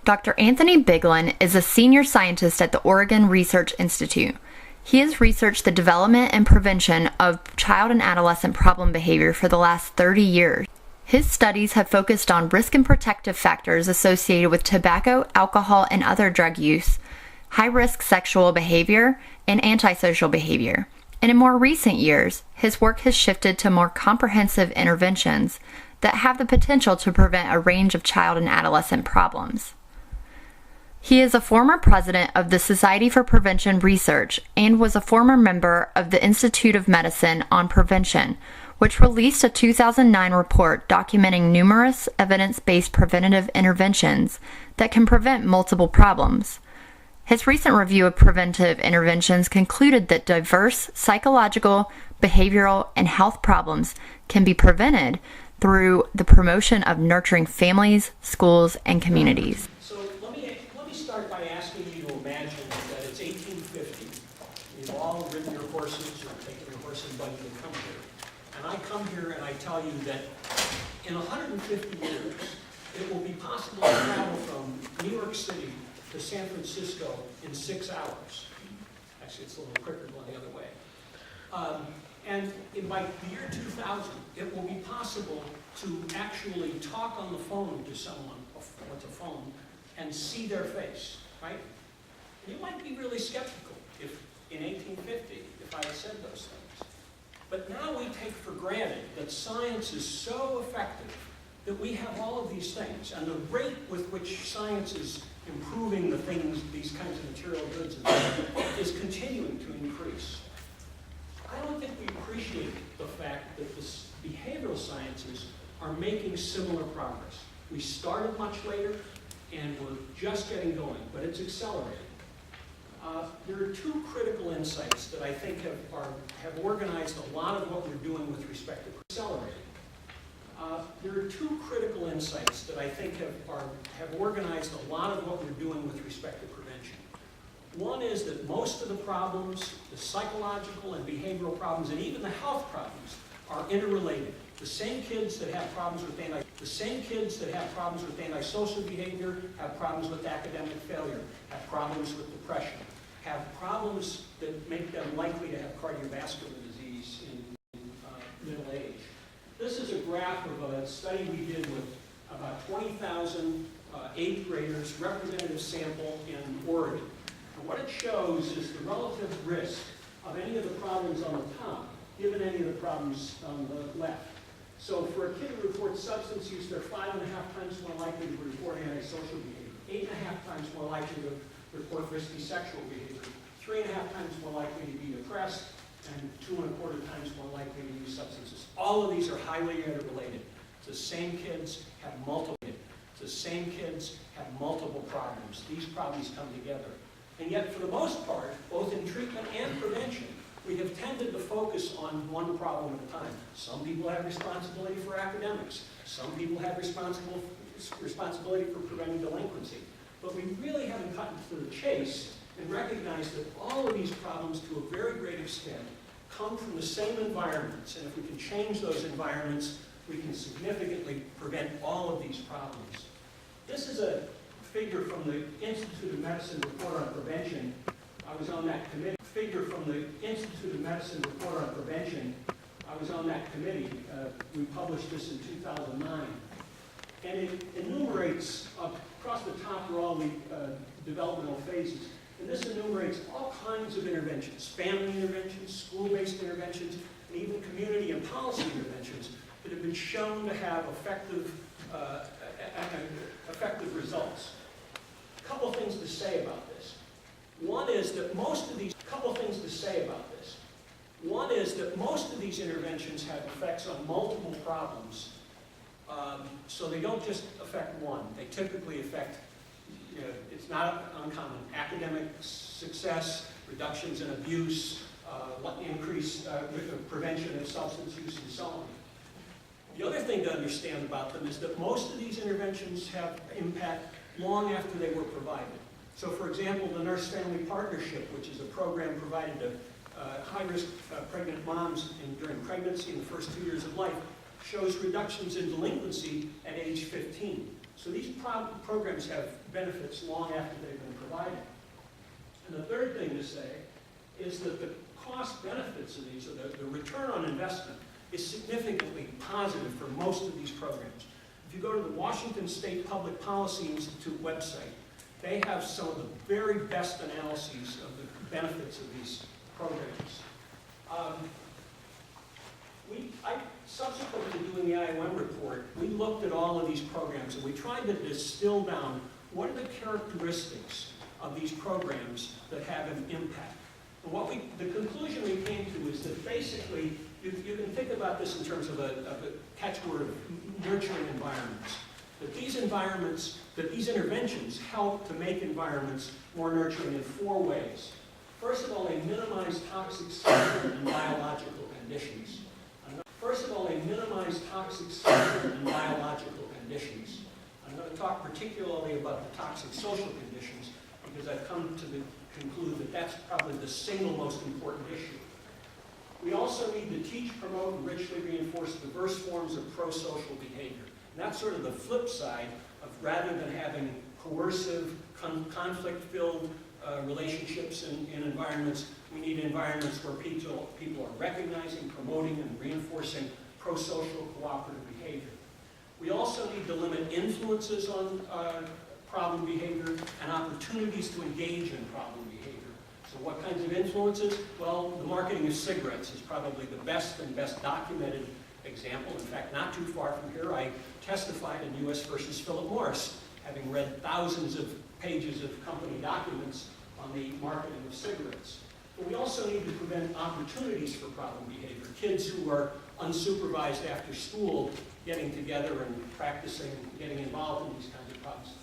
Dr. Anthony Biglan is a senior scientist at the Oregon Research Institute. He has researched the development and prevention of child and adolescent problem behavior for the last 30 years. His studies have focused on risk and protective factors associated with tobacco, alcohol, and other drug use, high-risk sexual behavior, and antisocial behavior. And in more recent years, his work has shifted to more comprehensive interventions that have the potential to prevent a range of child and adolescent problems. He is a former president of the Society for Prevention Research and was a former member of the Institute of Medicine on Prevention, which released a 2009 report documenting numerous evidence-based preventative interventions that can prevent multiple problems. His recent review of preventive interventions concluded that diverse psychological, behavioral, and health problems can be prevented through the promotion of nurturing families, schools, and communities. So let me start by asking you to imagine that it's 1850. You've all ridden your horses or taken your horse and buggy to come here. And I come here and I tell you that in 150 years, it will be possible to travel from New York City to San Francisco in 6 hours. Actually, it's a little quicker going the other way. And by the year 2000, it will be possible to actually talk on the phone to someone with a phone and see their face, right? You might be really skeptical if, in 1850, if I had said those things. But now we take for granted that science is so effective that we have all of these things, and the rate with which science is improving the things, these kinds of material goods, is continuing to increase. I don't think we appreciate the fact that the behavioral sciences are making similar progress. We started much later, and we're just getting going, but it's accelerating. There are two critical insights that I think have organized a lot of what we're doing with respect to accelerating. There are two critical insights that I think have organized a lot of what we're doing with respect to prevention. One is that most of the problems, the psychological and behavioral problems, and even the health problems, are interrelated. The same kids that have problems with antisocial behavior have problems with academic failure, have problems with depression, have problems that make them likely to have cardiovascular disease in middle age. This is a graph of a study we did with about 20,000 8th graders, representative sample in Oregon. And what it shows is the relative risk of any of the problems on the top, given any of the problems on the left. So for a kid who reports substance use, they're 5.5 times more likely to report antisocial behavior, 8.5 times more likely to report risky sexual behavior, 3.5 times more likely to be depressed, and 2.25 times more likely to use substances. All of these are highly interrelated. The same kids have multiple problems. These problems come together. And yet, for the most part, both in treatment and prevention, we have tended to focus on one problem at a time. Some people have responsibility for academics. Some people have responsibility for preventing delinquency. But we really haven't gotten to the chase and recognized that all of these problems, to a very great extent, come from the same environments. And if we can change those environments, we can significantly prevent all of these problems. This is a figure from the Institute of Medicine report on prevention. I was on that committee. I was on that committee. We published this in 2009. And it enumerates, across the top are all the developmental phases. And this enumerates all kinds of interventions, family interventions, school-based interventions, and even community and policy interventions that have been shown to have effective results. A couple things to say about this. One is that most of these interventions have effects on multiple problems. So they don't just affect one. They typically affect, it's not uncommon, academic success, reductions in abuse, increased prevention of substance use, and so on. The other thing to understand about them is that most of these interventions have impact long after they were provided. So for example, the Nurse-Family Partnership, which is a program provided to high-risk pregnant moms during pregnancy in the first 2 years of life, shows reductions in delinquency at age 15. So these programs have benefits long after they've been provided. And the third thing to say is that the cost benefits of these, or the return on investment, is significantly positive for most of these programs. If you go to the Washington State Public Policy Institute website, they have some of the very best analyses of the benefits of these programs. Subsequent to doing the IOM report, we looked at all of these programs and we tried to distill down what are the characteristics of these programs that have an impact. And the conclusion we came to is that basically, you can think about this in terms of a catchword of nurturing environments. That these interventions help to make environments more nurturing in 4 ways. First of all, they minimize toxic social and biological conditions. I'm going to talk particularly about the toxic social conditions because I've come to conclude that that's probably the single most important issue. We also need to teach, promote, and richly reinforce diverse forms of pro-social behavior. And that's sort of the flip side of rather than having coercive, conflict-filled relationships in environments, we need environments where people are recognizing, promoting, and reinforcing pro-social cooperative behavior. We also need to limit influences on problem behavior and opportunities to engage in problem behavior. So what kinds of influences? Well, the marketing of cigarettes is probably the best and best documented example. In fact, not too far from here, I testified in U.S. versus Philip Morris, having read thousands of pages of company documents on the marketing of cigarettes. But we also need to prevent opportunities for problem behavior. Kids who are unsupervised after school getting together and practicing, getting involved in these kinds of problems.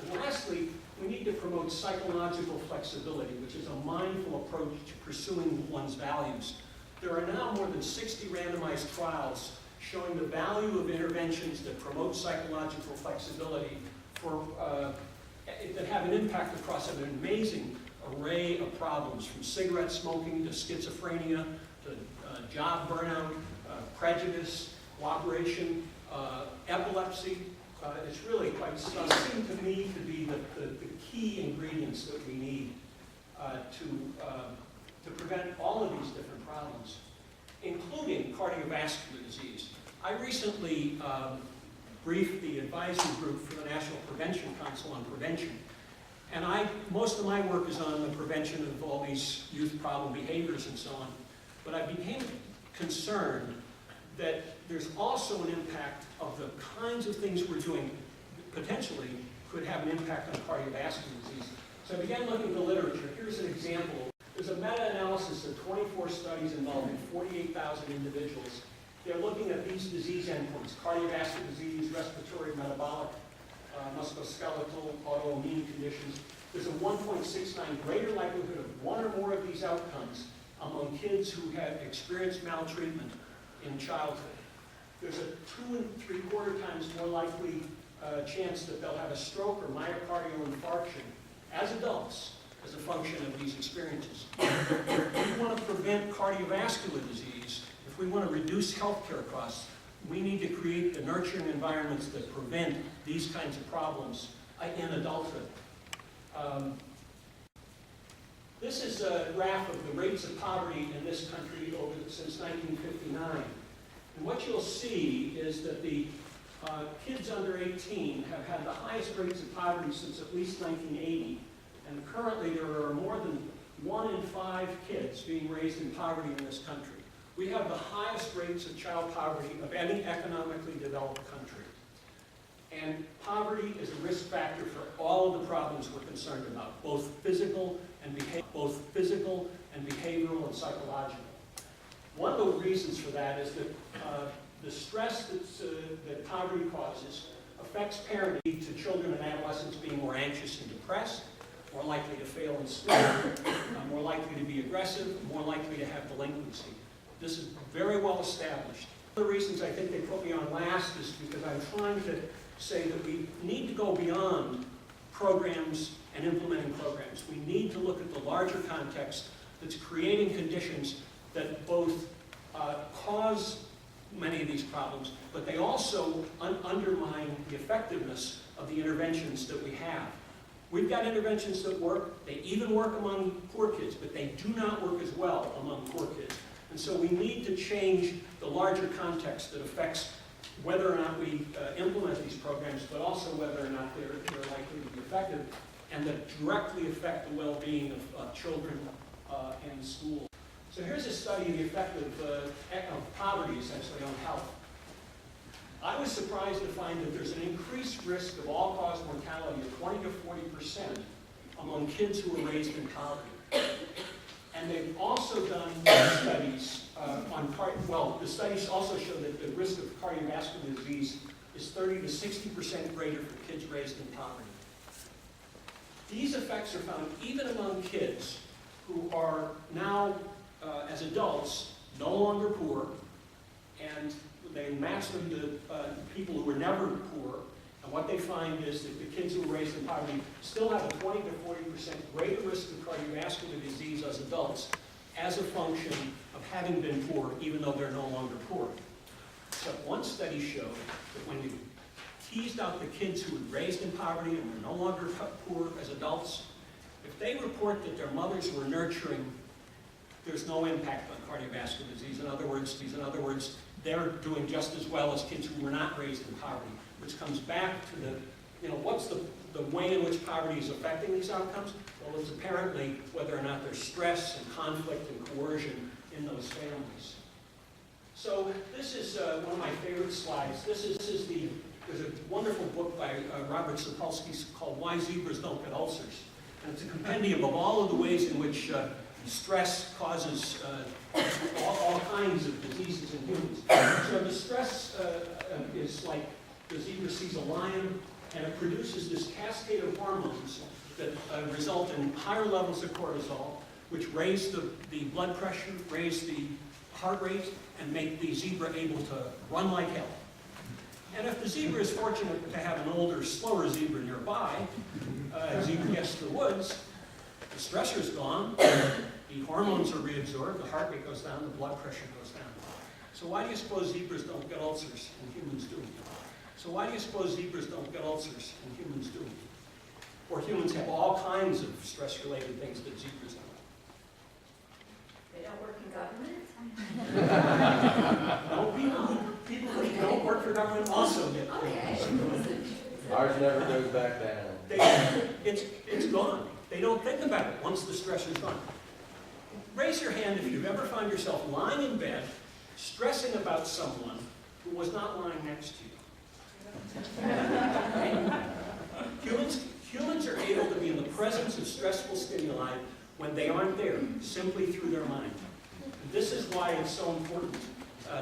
And lastly, we need to promote psychological flexibility, which is a mindful approach to pursuing one's values. There are now more than 60 randomized trials showing the value of interventions that promote psychological flexibility that have an impact across an amazing array of problems, from cigarette smoking to schizophrenia to job burnout, prejudice, cooperation, epilepsy. It's really quite seem to me to be the key ingredients that we need to prevent all of these different problems, including cardiovascular disease. I recently briefed the advisory group for the National Prevention Council on prevention. And most of my work is on the prevention of all these youth problem behaviors and so on. But I became concerned that there's also an impact of the kinds of things we're doing potentially could have an impact on cardiovascular disease. So I began looking at the literature. Here's an example. There's a meta-analysis of 24 studies involving 48,000 individuals. They're looking at these disease endpoints: cardiovascular disease, respiratory, metabolic, musculoskeletal, autoimmune conditions. There's a 1.69 greater likelihood of one or more of these outcomes among kids who have experienced maltreatment in childhood. There's a 2 3/4 times more likely chance that they'll have a stroke or myocardial infarction as adults as a function of these experiences. If we want to prevent cardiovascular disease, if we want to reduce healthcare costs, we need to create the nurturing environments that prevent these kinds of problems in adulthood. This is a graph of the rates of poverty in this country since 1959. And what you'll see is that the kids under 18 have had the highest rates of poverty since at least 1980. And currently there are more than 1 in 5 kids being raised in poverty in this country. We have the highest rates of child poverty of any economically developed country. And poverty is a risk factor for all of the problems we're concerned about, both physical and behavioral and psychological. One of the reasons for that is that the stress that poverty causes affects parenting to children and adolescents being more anxious and depressed, more likely to fail in school, more likely to be aggressive, more likely to have delinquency. This is very well established. One of the reasons I think they put me on last is because I'm trying to say that we need to go beyond programs and implementing programs. We need to look at the larger context that's creating conditions that both cause many of these problems, but they also undermine the effectiveness of the interventions that we have. We've got interventions that work. They even work among poor kids, but they do not work as well among poor kids. And so we need to change the larger context that affects whether or not we implement these programs, but also whether or not they're likely to be effective, and that directly affect the well-being of children and schools. So here's a study of the effect of poverty, essentially, on health. I was surprised to find that there's an increased risk of all-cause mortality of 20 to 40% among kids who were raised in poverty. And they've also done studies the studies also show that the risk of cardiovascular disease is 30 to 60% greater for kids raised in poverty. These effects are found even among kids who are now, as adults, no longer poor, and they match them to people who were never poor, and what they find is that the kids who were raised in poverty still have a 20 to 40% greater risk of cardiovascular disease as adults as a function of having been poor, even though they're no longer poor. So one study showed that when you teased out the kids who were raised in poverty and were no longer poor as adults, if they report that their mothers were nurturing, there's no impact on cardiovascular disease. In other words, they're doing just as well as kids who were not raised in poverty, which comes back to what's the way in which poverty is affecting these outcomes? Well, it's apparently whether or not there's stress and conflict and coercion in those families. So this is one of my favorite slides. There's a wonderful book by Robert Sapolsky called Why Zebras Don't Get Ulcers. And it's a compendium of all of the ways in which stress causes all kinds of diseases in humans. So the stress is like the zebra sees a lion, and it produces this cascade of hormones that result in higher levels of cortisol, which raise the blood pressure, raise the heart rate, and make the zebra able to run like hell. And if the zebra is fortunate to have an older, slower zebra nearby, as zebra gets to the woods, the stressor's gone, the hormones are reabsorbed, the heart rate goes down, the blood pressure goes down. So why do you suppose zebras don't get ulcers and humans do? So why do you suppose zebras don't get ulcers and humans do? Or humans have all kinds of stress-related things that zebras don't. They don't work in government? No, people who don't work for government also get things. Ours never goes back down. It's gone. They don't think about it once the stress is gone. Raise your hand if you've ever found yourself lying in bed, stressing about someone who was not lying next to you. Humans are able to be in the presence of stressful stimuli when they aren't there, simply through their mind. And this is why it's so important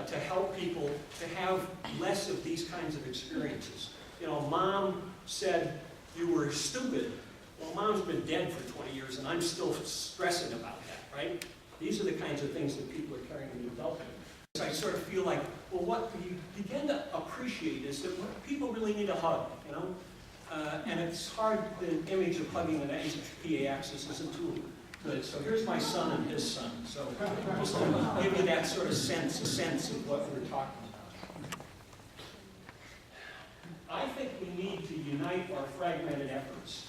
to help people to have less of these kinds of experiences. Mom said you were stupid. Well, Mom's been dead for 20 years, and I'm still stressing about that, right? These are the kinds of things that people are carrying into adulthood. So I sort of feel like, well, what you begin to appreciate is that people really need a hug, and it's hard, the image of hugging an HPA axis isn't too good. So here's my son and his son. So just to give you that sort of sense of what we're talking about. I think we need to unite our fragmented efforts.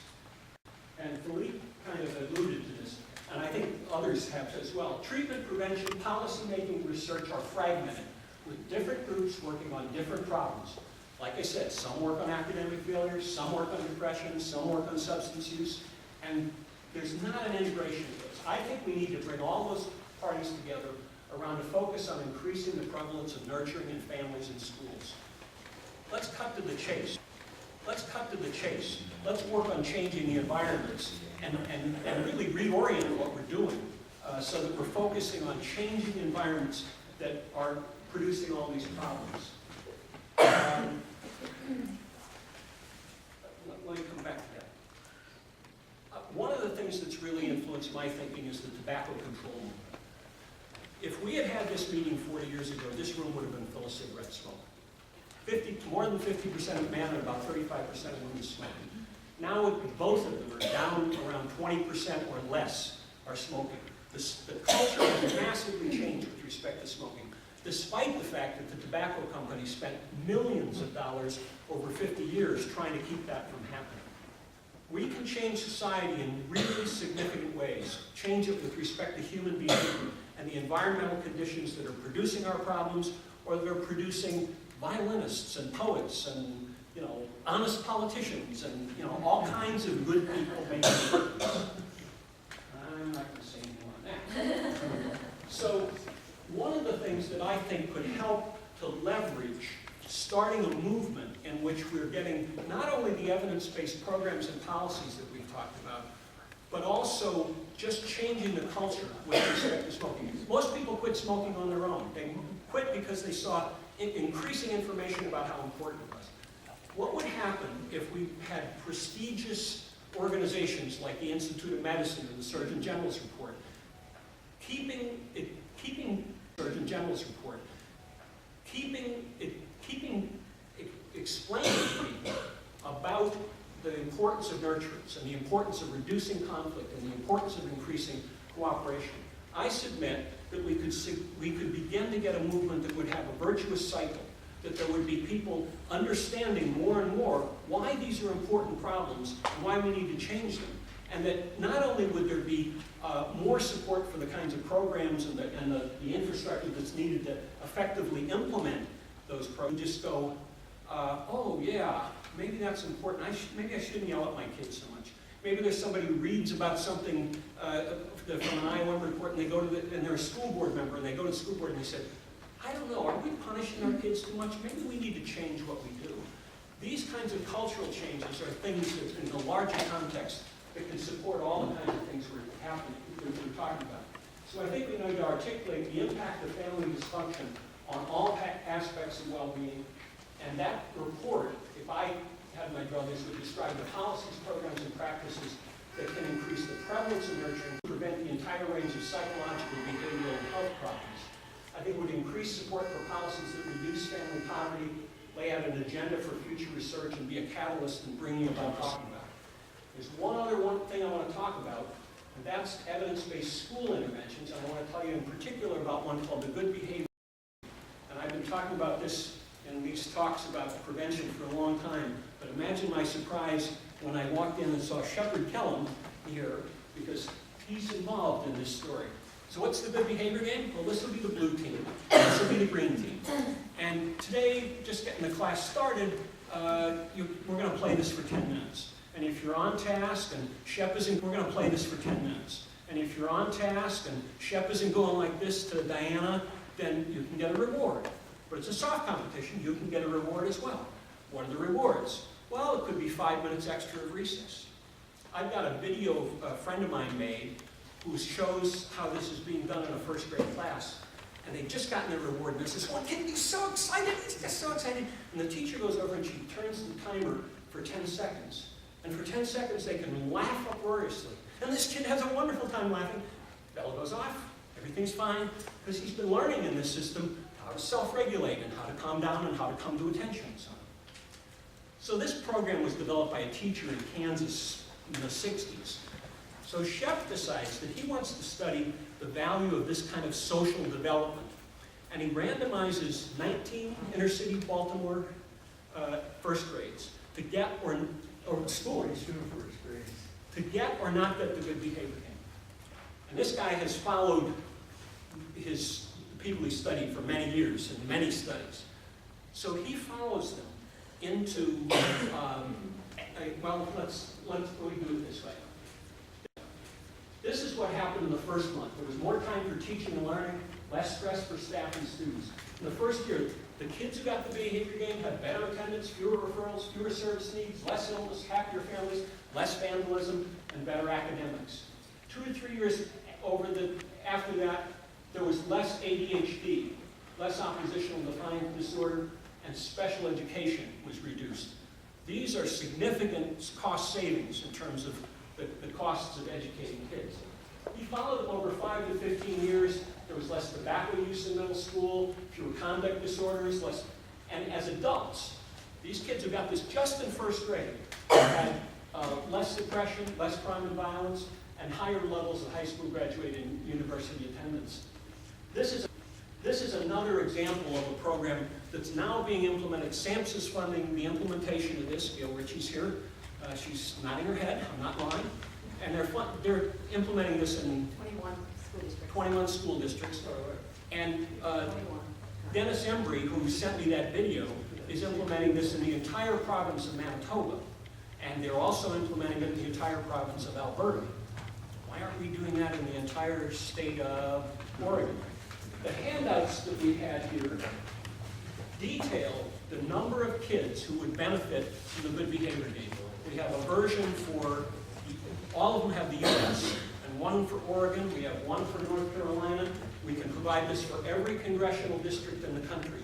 And Philippe kind of alluded to this, and I think others have as well. Treatment, prevention, policymaking, research are fragmented, with different groups working on different problems. Like I said, some work on academic failure, some work on depression, some work on substance use, and there's not an integration of those. I think we need to bring all those parties together around a focus on increasing the prevalence of nurturing in families and schools. Let's cut to the chase. Let's cut to the chase. Let's work on changing the environments and really reorient what we're doing so that we're focusing on changing environments that are producing all these problems. Let me come back to that. One of the things that's really influenced my thinking is the tobacco control movement. If we had had this meeting 40 years ago, this room would have been full of cigarette smoke. More than 50% of men and about 35% of women smoking. Now both of them are down around 20% or less are smoking. The culture has massively changed with respect to smoking. despite the fact that the tobacco company spent millions of dollars over 50 years trying to keep that from happening. We can change society in really significant ways, change it with respect to human behavior and the environmental conditions that are producing our problems, or that are producing violinists and poets and, you know, honest politicians and, you know, all kinds of good people making difference. I'm not going to say any more on that. So one of the things that I think could help to leverage starting a movement in which we're getting not only the evidence-based programs and policies that we've talked about, but also just changing the culture with respect to smoking. Most people quit smoking on their own. They quit because they saw increasing information about how important it was. What would happen if we had prestigious organizations like the Institute of Medicine and the Surgeon General's report, keeping Surgeon General's report, explaining to people about the importance of nurturance and the importance of reducing conflict and the importance of increasing cooperation. I submit that we could begin to get a movement that would have a virtuous cycle, that there would be people understanding more and more why these are important problems and why we need to change them. And that not only would there be more support for the kinds of programs and the infrastructure that's needed to effectively implement those programs, just go, oh yeah, maybe that's important. Maybe I shouldn't yell at my kids so much. Maybe there's somebody who reads about something from an Iowa report, and they go to and they're a school board member, and they go to the school board and they say, I don't know, are we punishing our kids too much? Maybe we need to change what we do. These kinds of cultural changes are things that, in the larger context, that can support all the kinds of things we're talking about. So I think we need to articulate the impact of family dysfunction on all aspects of well-being. And that report, if I had my druthers, would describe the policies, programs, and practices that can increase the prevalence of nurturing, prevent the entire range of psychological, behavioral, and health problems. I think it would increase support for policies that reduce family poverty, lay out an agenda for future research, and be a catalyst in bringing about talking about. There's one thing I want to talk about, and that's evidence-based school interventions. And I want to tell you in particular about one called the Good Behavior. And I've been talking about this in these talks about prevention for a long time. But imagine my surprise when I walked in and saw Shepard Kellum here, because he's involved in this story. So what's the good behavior game? Well, this will be the blue team. This will be the green team. And today, just getting the class started, we're going to play this for 10 minutes. And if you're on task and Shep isn't, we're going to play this for 10 minutes. And if you're on task and Shep isn't going like this to Diana, then you can get a reward. But it's a soft competition. You can get a reward as well. What are the rewards? Well, it could be 5 minutes extra of recess. I've got a video a friend of mine made who shows how this is being done in a first grade class. And they've just gotten their reward. And there's this one kid who's so excited. He's just so excited. And the teacher goes over and she turns the timer for 10 seconds. And for 10 seconds, they can laugh uproariously. And this kid has a wonderful time laughing. Bell goes off. Everything's fine. Because he's been learning in this system how to self-regulate and how to calm down and how to come to attention. So this program was developed by a teacher in Kansas in the 60s. So Shep decides that he wants to study the value of this kind of social development. And he randomizes 19 inner-city Baltimore first grades to get or schools to get or not get the good behavior game. And this guy has followed the people he studied for many years in many studies. So he follows them into, well, let me do it this way. This is what happened in the first month. There was more time for teaching and learning, less stress for staff and students. In the first year, the kids who got the behavior game had better attendance, fewer referrals, fewer service needs, less illness, happier families, less vandalism, and better academics. 2 to 3 years after that, there was less ADHD, less oppositional defiant disorder, and special education was reduced. These are significant cost savings in terms of the costs of educating kids. He followed them over 5 to 15 years. There was less tobacco use in middle school, fewer conduct disorders, and as adults, these kids who got this just in first grade had less depression, less crime and violence, and higher levels of high school graduating and university attendance. This This is another example of a program that's now being implemented. SAMPS is funding the implementation of this. Gail Ritchie's here. She's nodding her head. I'm not lying. And they're implementing this in 21 school districts. And Dennis Embry, who sent me that video, is implementing this in the entire province of Manitoba. And they're also implementing it in the entire province of Alberta. Why aren't we doing that in the entire state of Oregon? The handouts that we had here detail the number of kids who would benefit from the good behavior game. We have a version for, all of them have the US, and one for Oregon. We have one for North Carolina. We can provide this for every congressional district in the country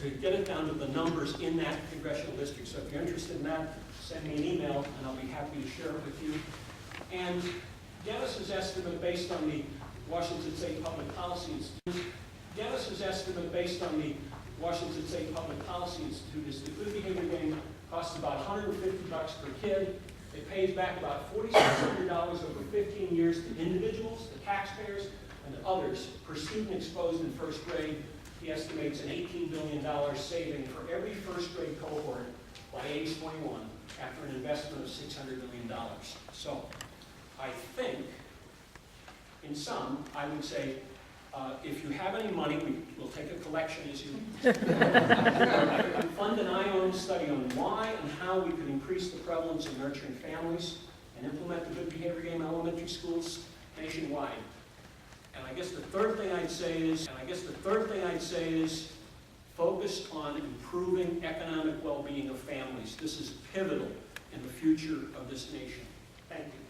to get it down to the numbers in that congressional district. So if you're interested in that, send me an email and I'll be happy to share it with you. And Dennis's estimate based on the Washington State Public Policy Institute. Dennis's estimate based on the Washington State Public Policy Institute is the good behavior game costs about $150 per kid. It pays back about $4,600 over 15 years to individuals, the taxpayers, and others per student exposed in first grade. He estimates an $18 billion saving for every first grade cohort by age 21 after an investment of $600 million. So I think, in sum, I would say, if you have any money, we'll take a collection as you fund an I-own study on why and how we could increase the prevalence of nurturing families and implement the good behavior game in elementary schools nationwide. And I guess the third thing I'd say is, focus on improving economic well-being of families. This is pivotal in the future of this nation. Thank you.